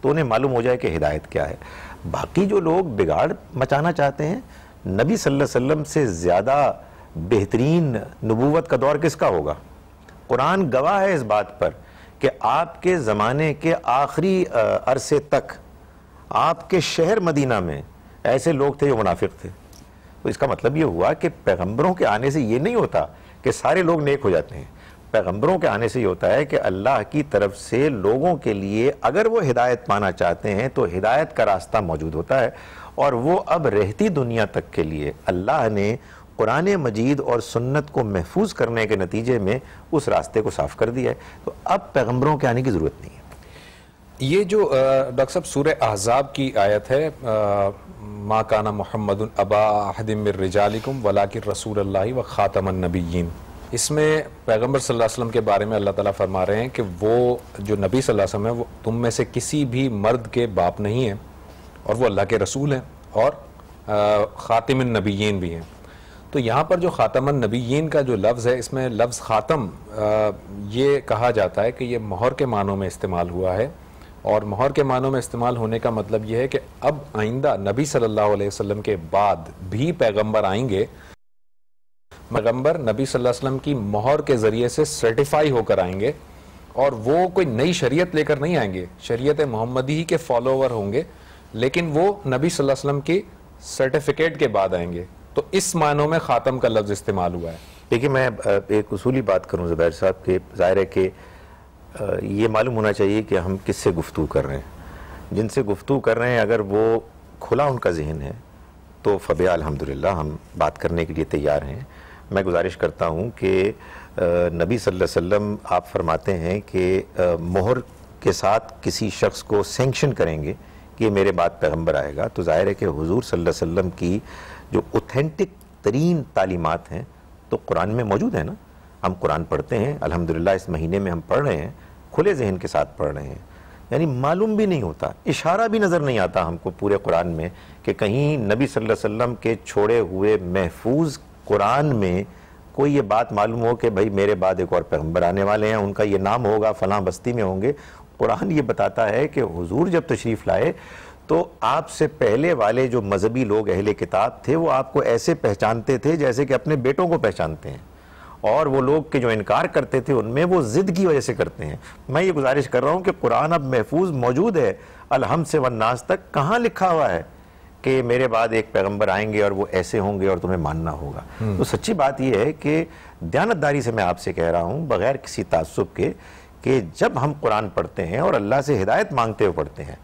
تو انہیں معلوم ہو جائے کہ ہدایت کیا ہے. باقی جو لوگ بگاڑ مچانا چاہتے ہیں، نبی صلی اللہ علیہ وسلم سے زیادہ بہترین نبوت کا دور کس کا ہوگا؟ قرآن گواہ ہے اس بات پر کہ آپ کے زمانے کے آخری عرصے تک آپ کے شہر مدینہ میں ایسے لوگ تھے جو منافق تھے. تو اس کا مطلب یہ ہوا کہ پیغمبروں کے آنے سے یہ نہیں ہوتا کہ سارے لوگ نیک ہو جاتے ہیں. پیغمبروں کے آنے سے یہ ہوتا ہے کہ اللہ کی طرف سے لوگوں کے لیے اگر وہ ہدایت پانا چاہتے ہیں تو ہدایت کا راستہ موجود ہوتا ہے، اور وہ اب رہتی دنیا تک کے لیے اللہ نے قرآن مجید اور سنت کو محفوظ کرنے کے نتیجے میں اس راستے کو صاف کر دیا ہے. تو اب پیغمبروں کے آنے کی ضرورت نہیں ہے. یہ جو ڈاکٹر صاحب سورہ احزاب کی آیت ہے، ما کان محمد ابا احد من رجالکم ولکن رسول اللہ و خاتم النبیین، اس میں پیغمبر صلی اللہ علیہ وسلم کے بارے میں اللہ تعالیٰ فرما رہے ہیں کہ وہ جو نبی صلی اللہ علیہ وسلم ہے وہ تم میں سے کسی بھی مرد کے باپ نہیں ہیں، اور وہ اللہ کے رسول ہیں اور خاتم النبیین بھی ہیں. تو یہاں پر جو خاتم النبیین کا جو لفظ ہے، اس میں لفظ خاتم یہ کہا جاتا ہے کہ یہ مہر کے معنوں میں استعمال ہوا ہے، اور مہر کے معنوں میں استعمال ہونے کا مطلب یہ ہے کہ اب آئندہ نبی صلی اللہ علیہ وسلم کے بعد بھی پیغمبر آئیں گے، پیغمبر نبی صلی اللہ علیہ وسلم کی مہر کے ذریعے سے سرٹیفائی ہو کر آئیں گے، اور وہ کوئی نئی شریعت لے کر نہیں آئیں گے، شریعت محمدی کے فالوور ہوں گے، لیکن وہ نبی صلی اللہ علیہ وسلم کی سرٹیفکیٹ کے بعد آئیں گے. تو اس معنوں میں خاتم کا لفظ استعمال ہوا ہے. دیکھیں میں ایک اصولی بات کروں زبیر صاحب کہ ظاہر ہے کہ یہ معلوم ہونا چاہیے کہ ہم کس سے گفتگو کر رہے ہیں. جن سے گفتگو کر رہے ہیں اگر وہ کھلا ان کا ذہن ہے تو فبیا الحمدللہ ہم بات کرنے کے لیے تیار ہیں. میں گزارش کرتا ہوں کہ نبی صلی اللہ علیہ وسلم آپ فرماتے ہیں کہ مہر کے ساتھ کسی شخص کو سینکشن کریں گے کہ یہ میرے بعد پیغمبر آئے گا. تو ظاہر ہے کہ حضور صلی اللہ علیہ وسلم کی جو اوتھینٹک ترین تعلیمات ہیں تو قرآن میں موجود ہیں نا. ہم قرآن پڑھتے ہیں الحمدللہ، اس مہینے میں ہم پڑھ رہے ہیں، کھلے ذہن کے ساتھ پڑھ رہے ہیں. یعنی معلوم بھی نہیں ہوتا، اشارہ بھی نظر نہیں آتا ہم کو پورے قرآن میں کہ کہیں نبی صلی اللہ علیہ وسلم کے چھوڑے ہوئے محفوظ قرآن میں کوئی یہ بات معلوم ہو کہ بھائی میرے بعد ایک اور پیغمبر آنے والے ہیں، ان کا یہ نام ہوگا، فلاں بستی میں ہوں گے. قرآن یہ بتاتا ہے کہ حضور جب تشریف لائے تو آپ سے پہلے والے جو مذہبی لوگ اہل کتاب تھے وہ آپ کو ایسے پہچانتے تھے جیسے کہ اپنے بیٹوں کو پہچانتے ہیں، اور وہ لوگ کہ جو انکار کرتے تھے ان میں وہ ضد کی وجہ سے کرتے ہیں. میں یہ گزارش کر رہا ہوں کہ قرآن اب محفوظ موجود ہے، الحمد سے والناس تک کہاں لکھا ہوا ہے کہ میرے بعد ایک پیغمبر آئیں گے اور وہ ایسے ہوں گے اور تمہیں ماننا ہوگا. تو سچی بات یہ ہے کہ دیانتداری سے میں آپ سے کہہ رہا ہوں بغیر کسی تعصب کے کہ جب ہم قرآن پڑھتے ہیں اور اللہ سے ہدایت مانگتے ہوئے پڑھتے ہیں،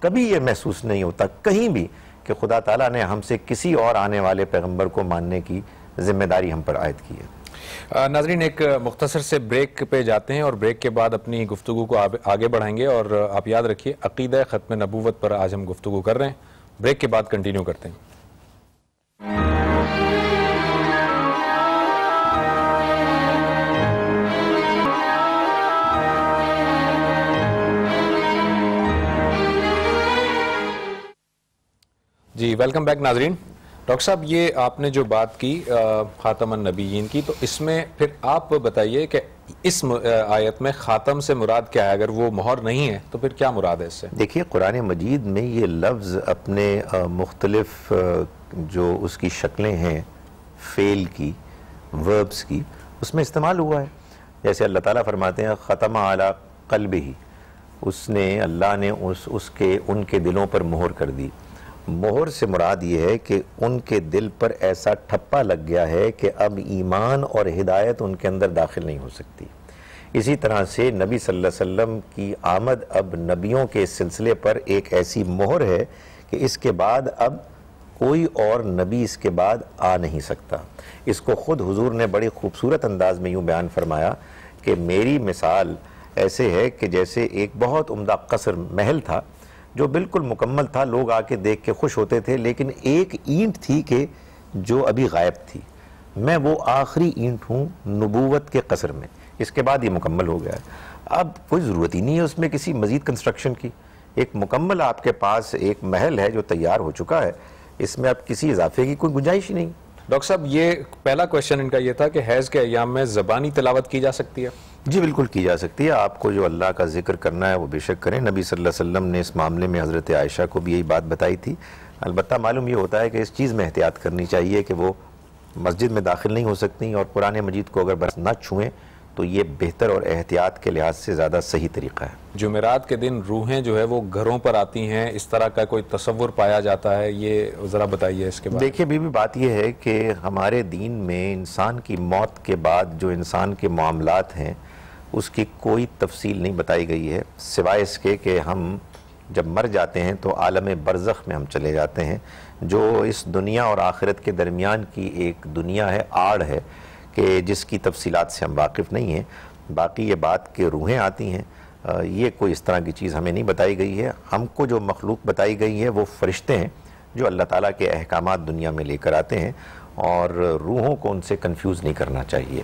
کبھی یہ محسوس نہیں ہوتا کہیں بھی کہ خدا تعالیٰ نے ہم سے کسی اور آنے والے پیغمبر کو ماننے کی ذمہ داری ہم پر عائد کی ہے. ناظرین ایک مختصر سے بریک پہ جاتے ہیں اور بریک کے بعد اپنی گفتگو کو آگے بڑھائیں گے. اور آپ یاد رکھیے عقیدہ ختم نبوت پر آج ہم گفتگو کر رہے ہیں. بریک کے بعد کنٹینیو کرتے ہیں. جی ویلکم بیک ناظرین. ڈاکٹر صاحب یہ آپ نے جو بات کی خاتم النبیین کی، تو اس میں پھر آپ بتائیے کہ اس آیت میں خاتم سے مراد کیا ہے؟ اگر وہ مہر نہیں ہے تو پھر کیا مراد ہے اس سے؟ دیکھیے قرآن مجید میں یہ لفظ اپنے مختلف جو اس کی شکلیں ہیں فعل کی، وربس کی، اس میں استعمال ہوا ہے. جیسے اللہ تعالیٰ فرماتے ہیں ختم علی قلبہ، اس نے اللہ نے ان کے دلوں پر مہر کر دی. مہر سے مراد یہ ہے کہ ان کے دل پر ایسا ٹھپا لگ گیا ہے کہ اب ایمان اور ہدایت ان کے اندر داخل نہیں ہو سکتی. اسی طرح سے نبی صلی اللہ علیہ وسلم کی آمد اب نبیوں کے سلسلے پر ایک ایسی مہر ہے کہ اس کے بعد اب کوئی اور نبی اس کے بعد آ نہیں سکتا. اس کو خود حضور نے بڑی خوبصورت انداز میں یوں بیان فرمایا کہ میری مثال ایسے ہے کہ جیسے ایک بہت عمدہ قصر محل تھا جو بالکل مکمل تھا، لوگ آ کے دیکھ کے خوش ہوتے تھے، لیکن ایک اینٹ تھی کہ جو ابھی غائب تھی. میں وہ آخری اینٹ ہوں نبوت کے قصر میں، اس کے بعد یہ مکمل ہو گیا ہے. اب کوئی ضرورت ہی نہیں ہے اس میں کسی مزید کنسٹرکشن کی. ایک مکمل آپ کے پاس ایک محل ہے جو تیار ہو چکا ہے، اس میں اب کسی اضافے کی کوئی گنجائش ہی نہیں. ڈاکٹر صاحب یہ پہلا کویشچن ان کا یہ تھا کہ حیض کے ایام میں زبانی تلاوت کی جا سکتی ہے؟ جی بالکل کی جا سکتی ہے. آپ کو جو اللہ کا ذکر کرنا ہے وہ بے شک کریں. نبی صلی اللہ علیہ وسلم نے اس معاملے میں حضرت عائشہ کو بھی یہی بات بتائی تھی. البتہ معلوم یہ ہوتا ہے کہ اس چیز میں احتیاط کرنی چاہیے کہ وہ مسجد میں داخل نہیں ہو سکتی اور قرآن مجید کو اگر بس نہ چھوئیں تو یہ بہتر اور احتیاط کے لحاظ سے زیادہ صحیح طریقہ ہے. جمعرات کے دن روحیں جو ہے وہ گھروں پر آتی ہیں، اس طرح کا کوئی تصور پایا جاتا ہے، یہ ذرا بتائیے اس کے بعد. دیکھیے بی بات یہ ہے کہ ہمارے دین میں انسان کی موت کے بعد جو انسان کے معاملات ہیں اس کی کوئی تفصیل نہیں بتائی گئی ہے، سوائے اس کے کہ ہم جب مر جاتے ہیں تو عالم برزخ میں ہم چلے جاتے ہیں، جو اس دنیا اور آخرت کے درمیان کی ایک دنیا ہے، آڑ ہے کہ جس کی تفصیلات سے ہم واقف نہیں ہیں. باقی یہ بات کہ روحیں آتی ہیں، یہ کوئی اس طرح کی چیز ہمیں نہیں بتائی گئی ہے. ہم کو جو مخلوق بتائی گئی ہے وہ فرشتے ہیں جو اللہ تعالیٰ کے احکامات دنیا میں لے کر آتے ہیں، اور روحوں کو ان سے کنفیوز نہیں کرنا چاہیے.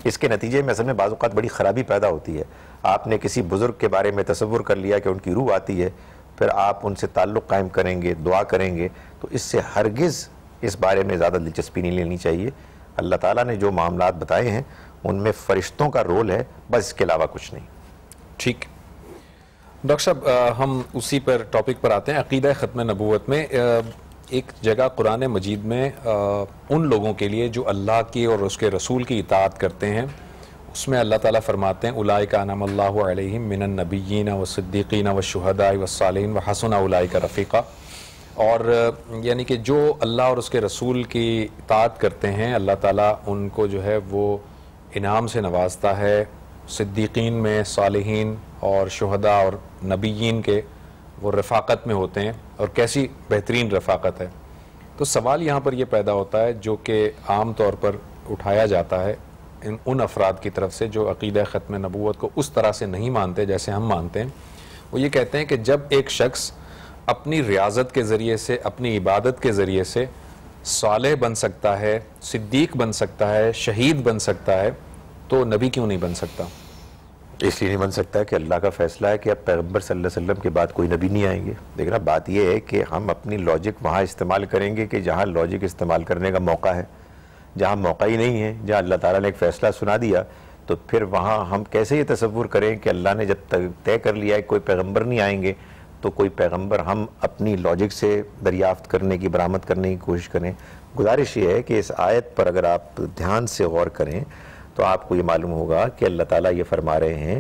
اس کے نتیجے میں اصل میں بعض اوقات بڑی خرابی پیدا ہوتی ہے. آپ نے کسی بزرگ کے بارے میں تصور کر لیا کہ ان کی روح آتی ہے، پھر آپ ان سے تعلق قائم کریں گے، دعا کریں گے، تو اس سے ہرگز اس بارے میں زیادہ دلچسپی نہیں لینی چاہیے. اللہ تعالیٰ نے جو معاملات بتائے ہیں ان میں فرشتوں کا رول ہے، بس اس کے علاوہ کچھ نہیں. ٹھیک. ڈاکٹر صاحب ہم اسی پر ٹاپک پر آتے ہیں. عقیدہ ختم نبوت میں ایک جگہ قرآن مجید میں ان لوگوں کے لیے جو اللہ کی اور اس کے رسول کی اطاعت کرتے ہیں، اس میں اللہ تعالیٰ فرماتے ہیں اولئک انعم اللہ علیہم من النبیین والصدیقین والشہداء والصالحین وحسن اولئک رفیقا. اور یعنی کہ جو اللہ اور اس کے رسول کی اطاعت کرتے ہیں اللہ تعالیٰ ان کو جو ہے وہ انعام سے نوازتا ہے. صدیقین میں، صالحین اور شہداء اور نبیین کے وہ رفاقت میں ہوتے ہیں، اور کیسی بہترین رفاقت ہے. تو سوال یہاں پر یہ پیدا ہوتا ہے جو کہ عام طور پر اٹھایا جاتا ہے ان افراد کی طرف سے جو عقیدہ ختم نبوت کو اس طرح سے نہیں مانتے جیسے ہم مانتے ہیں. وہ یہ کہتے ہیں کہ جب ایک شخص اپنی ریاضت کے ذریعے سے، اپنی عبادت کے ذریعے سے صالح بن سکتا ہے، صدیق بن سکتا ہے، شہید بن سکتا ہے، تو نبی کیوں نہیں بن سکتا؟ اس لیے نہیں بن سکتا ہے کہ اللہ کا فیصلہ ہے کہ اب پیغمبر صلی اللہ علیہ وسلم کے بعد کوئی نبی نہیں آئیں گے. دیکھنا بات یہ ہے کہ ہم اپنی لاجک وہاں استعمال کریں گے کہ جہاں لاجک استعمال کرنے کا موقع ہے. جہاں موقع ہی نہیں ہے، جہاں اللہ تعالیٰ نے ایک فیصلہ سنا دیا، تو پھر وہاں ہم کیسے یہ تصور کریں کہ اللہ نے جب تک طے کر لیا ہے کوئی پیغمبر نہیں آئیں گے تو کوئی پیغمبر ہم اپنی لاجک سے دریافت کرنے کی، برآمد کرنے کی کوشش کریں. گزارش یہ ہے کہ اس آیت پر اگر آپ دھیان سے غور کریں تو آپ کو یہ معلوم ہوگا کہ اللہ تعالیٰ یہ فرما رہے ہیں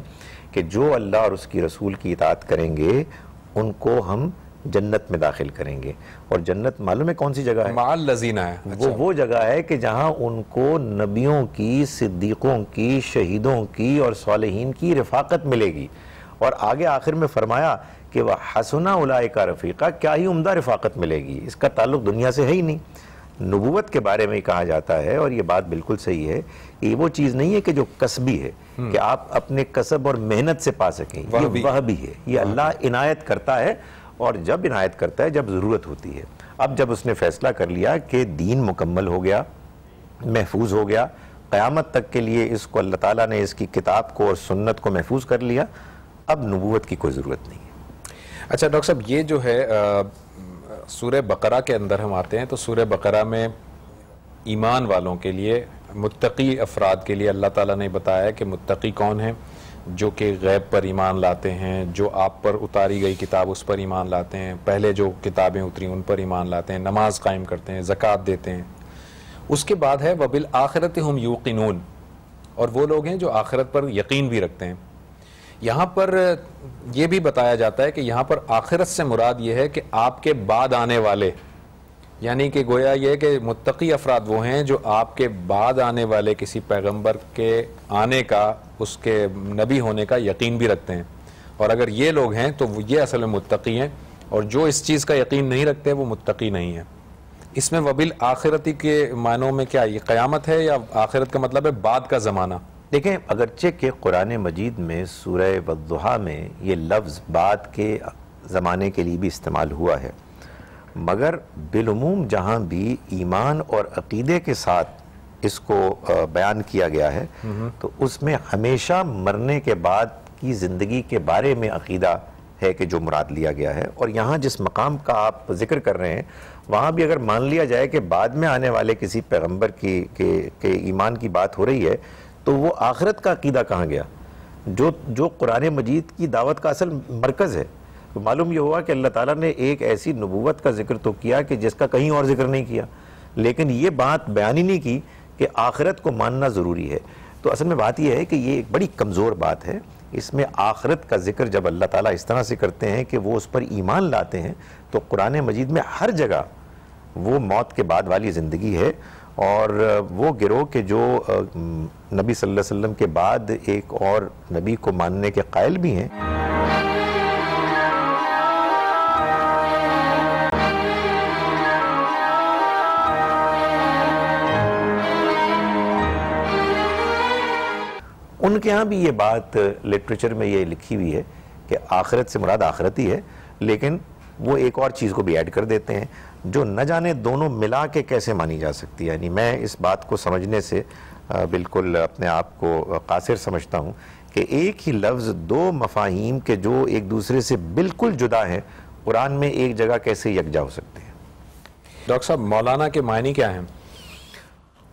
کہ جو اللہ اور اس کی رسول کی اطاعت کریں گے ان کو ہم جنت میں داخل کریں گے. اور جنت معلوم ہے کون سی جگہ ہے؟ مع الذین ہے. وہ جگہ ہے کہ جہاں ان کو نبیوں کی، صدیقوں کی، شہیدوں کی اور صالحین کی رفاقت ملے گی. اور آگے آخر میں فرمایا کہ وَحَسُنَ أُولَئِكَ رَفِيقًا، کیا ہی عمدہ رفاقت ملے گی. اس کا تعلق دنیا سے ہے ہی نہیں. نبوت کے بارے میں کہا جاتا ہے، اور یہ بات بالکل صحیح ہے، یہ وہ چیز نہیں ہے کہ جو کسبی ہے کہ آپ اپنے کسب اور محنت سے پا سکیں. یہ وہ بھی ہے، یہ اللہ عنایت کرتا ہے، اور جب عنایت کرتا ہے جب ضرورت ہوتی ہے. اب جب اس نے فیصلہ کر لیا کہ دین مکمل ہو گیا، محفوظ ہو گیا، قیامت تک کے لیے اس کو اللہ تعالیٰ نے اس کی کتاب کو اور سنت کو محفوظ کر لیا، اب نبوت کی کوئی ضرورت نہیں ہے. اچھا ڈاکٹر صاحب، یہ جو ہے سورہ بقرہ کے اندر ہم آتے ہیں تو سورہ بقرہ میں ایمان والوں کے لیے، متقی افراد کے لیے اللہ تعالیٰ نے بتایا کہ متقی کون ہیں، جو کہ غیب پر ایمان لاتے ہیں، جو آپ پر اتاری گئی کتاب اس پر ایمان لاتے ہیں، پہلے جو کتابیں اتری ان پر ایمان لاتے ہیں، نماز قائم کرتے ہیں، زکوٰۃ دیتے ہیں. اس کے بعد ہے وَبِالْآخِرَةِ هُمْ يُوقِنُونَ، اور وہ لوگ ہیں جو آخرت پر یقین بھی رکھتے ہیں. یہاں پر یہ بھی بتایا جاتا ہے کہ یہاں پر آخرت سے مراد یہ ہے کہ آپ کے بعد آنے والے، یعنی کہ گویا یہ کہ متقی افراد وہ ہیں جو آپ کے بعد آنے والے کسی پیغمبر کے آنے کا، اس کے نبی ہونے کا یقین بھی رکھتے ہیں. اور اگر یہ لوگ ہیں تو یہ اصل میں متقی ہیں، اور جو اس چیز کا یقین نہیں رکھتے وہ متقی نہیں ہیں. اس میں وبالآخرتی کے معنوں میں کیا یہ قیامت ہے، یا آخرت کا مطلب ہے بعد کا زمانہ؟ دیکھیں، اگرچہ کہ قرآن مجید میں سورہ والضحیٰ میں یہ لفظ بعد کے زمانے کے لیے بھی استعمال ہوا ہے، مگر بالعموم جہاں بھی ایمان اور عقیدے کے ساتھ اس کو بیان کیا گیا ہے تو اس میں ہمیشہ مرنے کے بعد کی زندگی کے بارے میں عقیدہ ہے کہ جو مراد لیا گیا ہے. اور یہاں جس مقام کا آپ ذکر کر رہے ہیں وہاں بھی اگر مان لیا جائے کہ بعد میں آنے والے کسی پیغمبر کے ایمان کی بات ہو رہی ہے تو وہ آخرت کا عقیدہ کہاں گیا جو قرآن مجید کی دعوت کا اصل مرکز ہے؟ معلوم یہ ہوا کہ اللہ تعالیٰ نے ایک ایسی نبوت کا ذکر تو کیا کہ جس کا کہیں اور ذکر نہیں کیا، لیکن یہ بات بیان ہی نہیں کی کہ آخرت کو ماننا ضروری ہے۔ تو اصل میں بات یہ ہے کہ یہ ایک بڑی کمزور بات ہے۔ اس میں آخرت کا ذکر جب اللہ تعالیٰ اس طرح سے کرتے ہیں کہ وہ اس پر ایمان لاتے ہیں، تو قرآن مجید میں ہر جگہ وہ موت کے بعد والی زندگی ہے، اور وہ گروہ کے جو نبی صلی اللہ علیہ وسلم کے بعد ایک اور نبی کو ماننے کے قائل بھی ہیں۔ ان کے ہاں بھی یہ بات لٹریچر میں یہ لکھی ہوئی ہے کہ آخرت سے مراد آخرت ہی ہے، لیکن وہ ایک اور چیز کو بھی ایڈ کر دیتے ہیں جو نہ جانے دونوں ملا کے کیسے مانی جا سکتی ہے۔ یعنی میں اس بات کو سمجھنے سے بالکل اپنے آپ کو قاصر سمجھتا ہوں کہ ایک ہی لفظ دو مفاہیم کے جو ایک دوسرے سے بالکل جدا ہیں، قرآن میں ایک جگہ کیسے یکجا ہو سکتے ہیں۔ ڈاکٹر صاحب، مولانا کے معنی کیا ہیں؟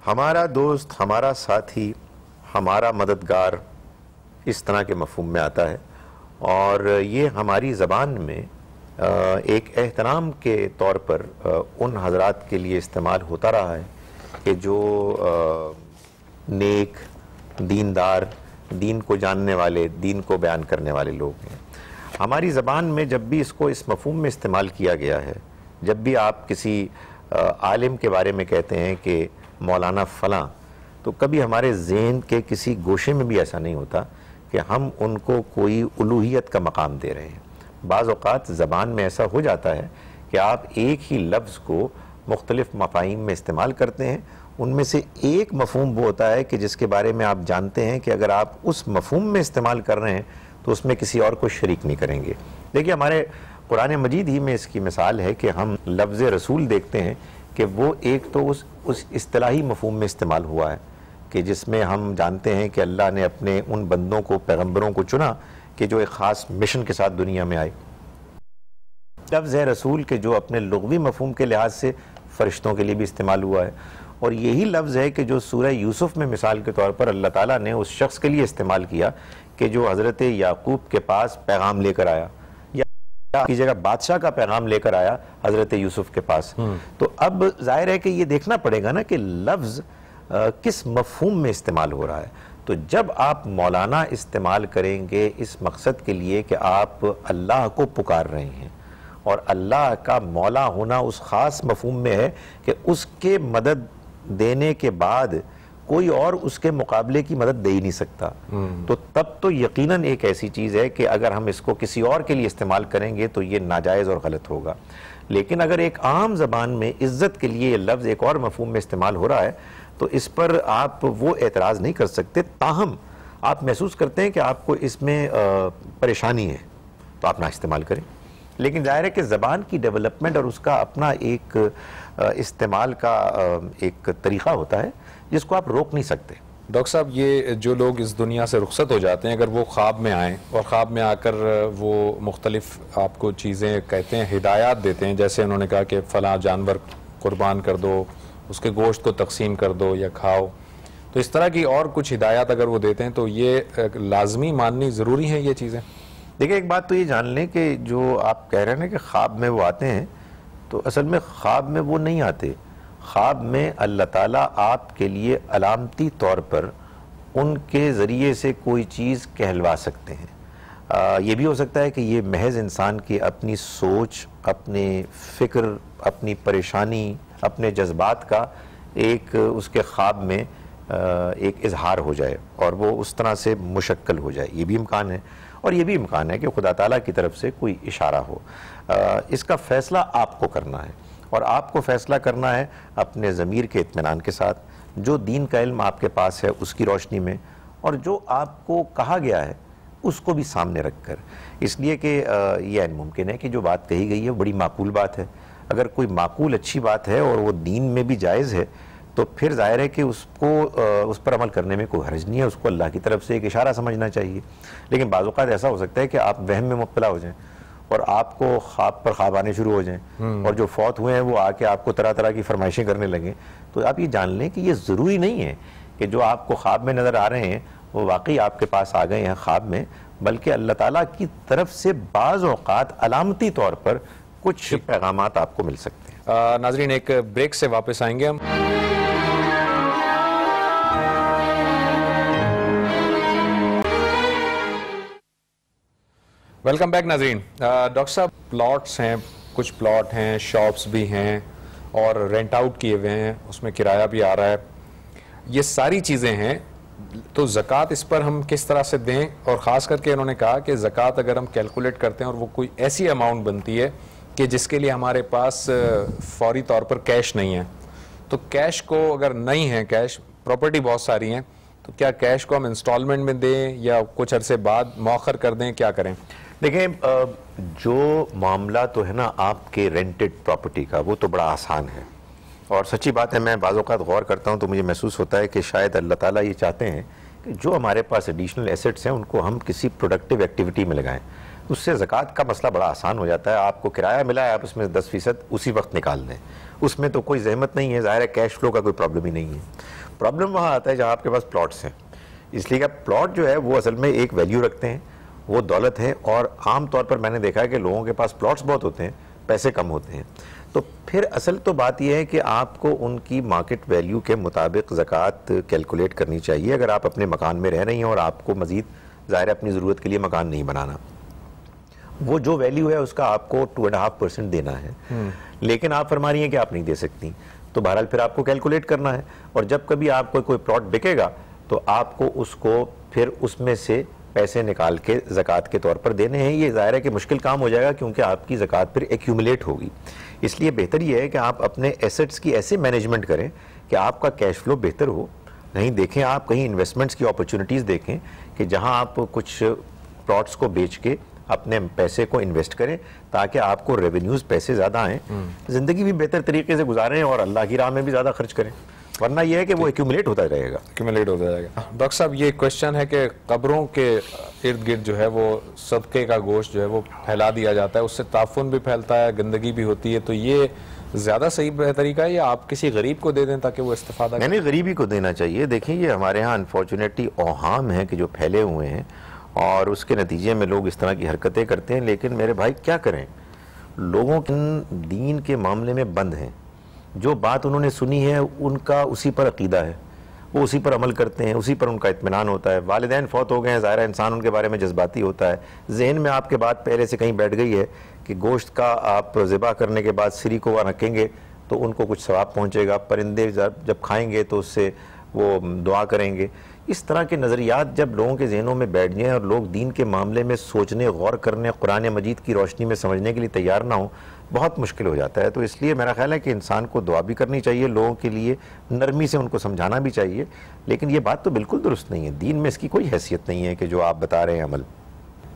ہمارا دوست، ہمارا ساتھی، ہمارا مددگار، اس طرح کے مفہوم میں آتا ہے، اور یہ ہماری زبان میں ایک احترام کے طور پر ان حضرات کے لیے استعمال ہوتا رہا ہے کہ جو نیک، دیندار، دین کو جاننے والے، دین کو بیان کرنے والے لوگ ہیں۔ ہماری زبان میں جب بھی اس کو اس مفہوم میں استعمال کیا گیا ہے، جب بھی آپ کسی عالم کے بارے میں کہتے ہیں کہ مولانا فلاں، تو کبھی ہمارے ذہن کے کسی گوشے میں بھی ایسا نہیں ہوتا کہ ہم ان کو کوئی الوہیت کا مقام دے رہے ہیں۔ بعض اوقات زبان میں ایسا ہو جاتا ہے کہ آپ ایک ہی لفظ کو مختلف مفاہیم میں استعمال کرتے ہیں، ان میں سے ایک مفہوم وہ ہوتا ہے کہ جس کے بارے میں آپ جانتے ہیں کہ اگر آپ اس مفہوم میں استعمال کر رہے ہیں تو اس میں کسی اور کو شریک نہیں کریں گے۔ دیکھیے، ہمارے قرآن مجید ہی میں اس کی مثال ہے کہ ہم لفظ رسول دیکھتے ہیں کہ وہ ایک تو اس اصطلاحی مفہوم میں استعمال ہوا ہے کہ جس میں ہم جانتے ہیں کہ اللہ نے اپنے ان بندوں کو، پیغمبروں کو چنا کہ جو ایک خاص مشن کے ساتھ دنیا میں آئے۔ لفظ ہے رسول کہ جو اپنے لغوی مفہوم کے لحاظ سے فرشتوں کے لیے بھی استعمال ہوا ہے، اور یہی لفظ ہے کہ جو سورہ یوسف میں مثال کے طور پر اللہ تعالیٰ نے اس شخص کے لیے استعمال کیا کہ جو حضرت یعقوب کے پاس پیغام لے کر آیا، یا کی جگہ بادشاہ کا پیغام لے کر آیا حضرت یوسف کے پاس۔ تو اب ظاہر ہے کہ یہ دیکھنا پڑے گا نا کہ لفظ کس مفہوم میں استعمال ہو رہا ہے۔ تو جب آپ مولانا استعمال کریں گے اس مقصد کے لیے کہ آپ اللہ کو پکار رہے ہیں، اور اللہ کا مولا ہونا اس خاص مفہوم میں ہے کہ اس کے مدد دینے کے بعد کوئی اور اس کے مقابلے کی مدد دے ہی نہیں سکتا، تو تب تو یقیناً ایک ایسی چیز ہے کہ اگر ہم اس کو کسی اور کے لیے استعمال کریں گے تو یہ ناجائز اور غلط ہوگا۔ لیکن اگر ایک عام زبان میں عزت کے لیے یہ لفظ ایک اور مفہوم میں استعمال ہو رہا ہے تو اس پر آپ وہ اعتراض نہیں کر سکتے، تاہم آپ محسوس کرتے ہیں کہ آپ کو اس میں پریشانی ہے تو آپ نہ استعمال کریں۔ لیکن ظاہر ہے کہ زبان کی ڈیولپمنٹ اور اس کا اپنا ایک استعمال کا ایک طریقہ ہوتا ہے جس کو آپ روک نہیں سکتے۔ ڈاکٹر صاحب، یہ جو لوگ اس دنیا سے رخصت ہو جاتے ہیں، اگر وہ خواب میں آئیں اور خواب میں آ کر وہ مختلف آپ کو چیزیں کہتے ہیں، ہدایات دیتے ہیں، جیسے انہوں نے کہا کہ فلاں جانور قربان کر دو، اس کے گوشت کو تقسیم کر دو یا کھاؤ، تو اس طرح کی اور کچھ ہدایات اگر وہ دیتے ہیں تو یہ لازمی ماننی ضروری ہیں یہ چیزیں؟ دیکھیں، ایک بات تو یہ جان لیں کہ جو آپ کہہ رہے ہیں کہ خواب میں وہ آتے ہیں، تو اصل میں خواب میں وہ نہیں آتے۔ خواب میں اللہ تعالیٰ آپ کے لیے علامتی طور پر ان کے ذریعے سے کوئی چیز کہلوا سکتے ہیں۔ یہ بھی ہو سکتا ہے کہ یہ محض انسان کی اپنی سوچ، اپنے فکر، اپنی پریشانی، اپنے جذبات کا ایک اس کے خواب میں ایک اظہار ہو جائے اور وہ اس طرح سے مشکل ہو جائے، یہ بھی امکان ہے۔ اور یہ بھی امکان ہے کہ خدا تعالیٰ کی طرف سے کوئی اشارہ ہو۔ اس کا فیصلہ آپ کو کرنا ہے، اور آپ کو فیصلہ کرنا ہے اپنے ضمیر کے اطمینان کے ساتھ، جو دین کا علم آپ کے پاس ہے اس کی روشنی میں، اور جو آپ کو کہا گیا ہے اس کو بھی سامنے رکھ کر، اس لیے کہ یہ ممکن ہے کہ جو بات کہی گئی ہے وہ بڑی معقول بات ہے۔ اگر کوئی معقول اچھی بات ہے اور وہ دین میں بھی جائز ہے تو پھر ظاہر ہے کہ اس پر عمل کرنے میں کوئی حرج نہیں ہے، اس کو اللہ کی طرف سے ایک اشارہ سمجھنا چاہیے۔ لیکن بعض اوقات ایسا ہو سکتا ہے کہ آپ وہم میں مبتلا ہو جائیں اور آپ کو خواب پر خواب آنے شروع ہو جائیں، اور جو فوت ہوئے ہیں وہ آ کے آپ کو طرح طرح کی فرمائشیں کرنے لگیں۔ تو آپ یہ جان لیں کہ یہ ضروری نہیں ہے کہ جو آپ کو خواب میں نظر آ رہے ہیں وہ واقعی آپ کے پاس آ گئے ہیں خواب میں، بلکہ اللہ تعالیٰ کی طرف سے بعض اوقات علامتی طور پر کچھ پیغامات آپ کو مل سکتے ہیں۔ ناظرین ایک بریک سے واپس آئیں گے ہم۔ ویلکم بیک ناظرین۔ ڈاکٹر صاحب پلاٹس ہیں، کچھ پلاٹ ہیں، شاپس بھی ہیں اور رینٹ آؤٹ کیے ہوئے ہیں، اس میں کرایہ بھی آ رہا ہے، یہ ساری چیزیں ہیں، تو زکوٰۃ اس پر ہم کس طرح سے دیں؟ اور خاص کر کے انہوں نے کہا کہ زکوٰۃ اگر ہم کیلکولیٹ کرتے ہیں اور وہ کوئی ایسی اماؤنٹ بنتی ہے کہ جس کے لیے ہمارے پاس فوری طور پر کیش نہیں ہے، تو کیش کو اگر نہیں ہے، کیش پراپرٹی بہت ساری ہیں، تو کیا کیش کو ہم انسٹالمنٹ میں دیں یا کچھ عرصے بعد مؤخر کر دیں، کیا کریں؟ دیکھیں جو معاملہ تو ہے نا آپ کے رینٹڈ پراپرٹی کا، وہ تو بڑا آسان ہے، اور سچی بات ہے میں بعض اوقات غور کرتا ہوں تو مجھے محسوس ہوتا ہے کہ شاید اللہ تعالیٰ یہ چاہتے ہیں کہ جو ہمارے پاس ایڈیشنل ایسٹس ہیں ان کو ہم کسی پروڈکٹیو ایکٹیویٹی میں لگائیں، اس سے زکوٰۃ کا مسئلہ بڑا آسان ہو جاتا ہے۔ آپ کو کرایہ ملا ہے، آپ اس میں 10% اسی وقت نکال دیں، اس میں تو کوئی زحمت نہیں ہے، ظاہر ہے کیش فلو کا کوئی پرابلم ہی نہیں ہے۔ پرابلم وہاں آتا ہے جہاں آپ کے پاس پلاٹس ہیں، اس لیے کہ پلاٹ جو ہے وہ اصل میں ایک ویلیو رکھتے ہیں، وہ دولت ہے، اور عام طور پر میں نے دیکھا ہے کہ لوگوں کے پاس پلاٹس بہت ہوتے ہیں، پیسے کم ہوتے ہیں، تو پھر اصل تو بات یہ ہے کہ آپ کو ان کی مارکیٹ ویلیو کے مطابق زکوٰۃ کیلکولیٹ کرنی چاہیے۔ اگر آپ اپنے مکان میں رہ رہی ہیں اور آپ کو مزید ظاہر اپنی ضرورت کے لیے مکان نہیں بنانا، وہ جو ویلیو ہے اس کا آپ کو 2.5% دینا ہے، لیکن آپ فرما رہی ہیں کہ آپ نہیں دے سکتی، تو بہرحال پھر آپ کو کیلکولیٹ کرنا ہے، اور جب کبھی آپ کو کوئی پلاٹ بکے گا تو آپ کو اس کو پھر اس میں سے پیسے نکال کے زکوٰۃ کے طور پر دینے ہیں۔ یہ ظاہر ہے کہ مشکل کام ہو جائے گا کیونکہ آپ کی زکوٰۃ پھر ایکیومولیٹ ہوگی، اس لیے بہتر یہ ہے کہ آپ اپنے ایسٹس کی ایسے مینجمنٹ کریں کہ آپ کا کیش فلو بہتر ہو۔ نہیں دیکھیں آپ کہیں انویسٹمنٹس کی اپرچونیٹیز دیکھیں کہ جہاں آپ کچھ پلاٹس کو بیچ کے اپنے پیسے کو انویسٹ کریں تاکہ آپ کو ریونیوز پیسے زیادہ آئیں، زندگی بھی بہتر طریقے سے گزاریں اور اللہ کی راہ میں بھی زیادہ خرچ کریں، ورنہ یہ ہے کہ وہ ایکیومولیٹ ہوتا رہے گا۔ ایکیومولیٹ ہوتا جائے گا۔ ڈاکٹر صاحب یہ کوشچن ہے کہ قبروں کے ارد گرد جو ہے وہ صدقے کا گوشت جو ہے وہ پھیلا دیا جاتا ہے، اس سے تعفن بھی پھیلتا ہے، گندگی بھی ہوتی ہے، تو یہ زیادہ صحیح طریقہ ہے یا آپ کسی غریب کو دے دیں تاکہ وہ استفادہ کریں؟ میں نے غریبی کو دینا چاہیے۔ دیکھیں یہ ہمارے ہاں انفارچونیٹلی اوہام ہیں کہ جو پھیلے ہوئے ہیں اور اس کے نتیجے میں لوگ اس طرح کی حرکتیں کرتے ہیں، لیکن میرے بھائی کیا کریں، لوگوں کے دین کے معاملے میں بند ہیں، جو بات انہوں نے سنی ہے ان کا اسی پر عقیدہ ہے، وہ اسی پر عمل کرتے ہیں، اسی پر ان کا اطمینان ہوتا ہے۔ والدین فوت ہو گئے ہیں، ظاہر انسان ان کے بارے میں جذباتی ہوتا ہے، ذہن میں آپ کے بات پہلے سے کہیں بیٹھ گئی ہے کہ گوشت کا آپ ذبح کرنے کے بعد سری کو وہاں رکھیں گے تو ان کو کچھ ثواب پہنچے گا، پرندے جب کھائیں گے تو اس سے وہ دعا کریں گے۔ اس طرح کے نظریات جب لوگوں کے ذہنوں میں بیٹھ جائیں اور لوگ دین کے معاملے میں سوچنے، غور کرنے، قرآن مجید کی روشنی میں سمجھنے کے لیے تیار نہ ہوں، بہت مشکل ہو جاتا ہے۔ تو اس لیے میرا خیال ہے کہ انسان کو دعا بھی کرنی چاہیے، لوگوں کے لیے نرمی سے ان کو سمجھانا بھی چاہیے، لیکن یہ بات تو بالکل درست نہیں ہے، دین میں اس کی کوئی حیثیت نہیں ہے کہ جو آپ بتا رہے ہیں عمل۔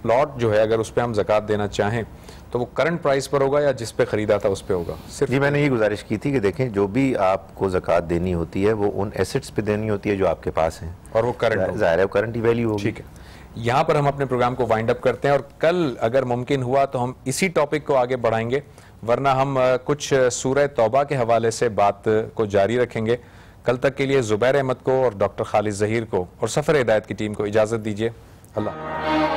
پلاٹ جو ہے اگر اس پہ ہم زکوٰۃ دینا چاہیں تو وہ کرنٹ پرائس پر ہوگا یا جس پہ خریدا تھا اس پہ ہوگا؟ صرف جی میں نے یہ گزارش کی تھی کہ دیکھیں جو بھی آپ کو زکوٰۃ دینی ہوتی ہے وہ ان ایسٹس پہ دینی ہوتی ہے جو آپ کے پاس ہیں، اور وہ کرنٹ ظاہر ہے کرنٹ ہی ویلیو ہوگی۔ ٹھیک ہے، یہاں پر ہم اپنے پروگرام کو وائنڈ اپ کرتے ہیں اور کل اگر ممکن ہوا تو ہم اسی ٹاپک کو آگے بڑھائیں گے، ورنہ ہم کچھ سورہ توبہ کے حوالے سے بات کو جاری رکھیں گے۔ کل تک کے لیے زبیر احمد کو اور ڈاکٹر خالد ظہیر کو اور سفر ہدایت کی ٹیم کو اجازت دیجیے۔ اللہ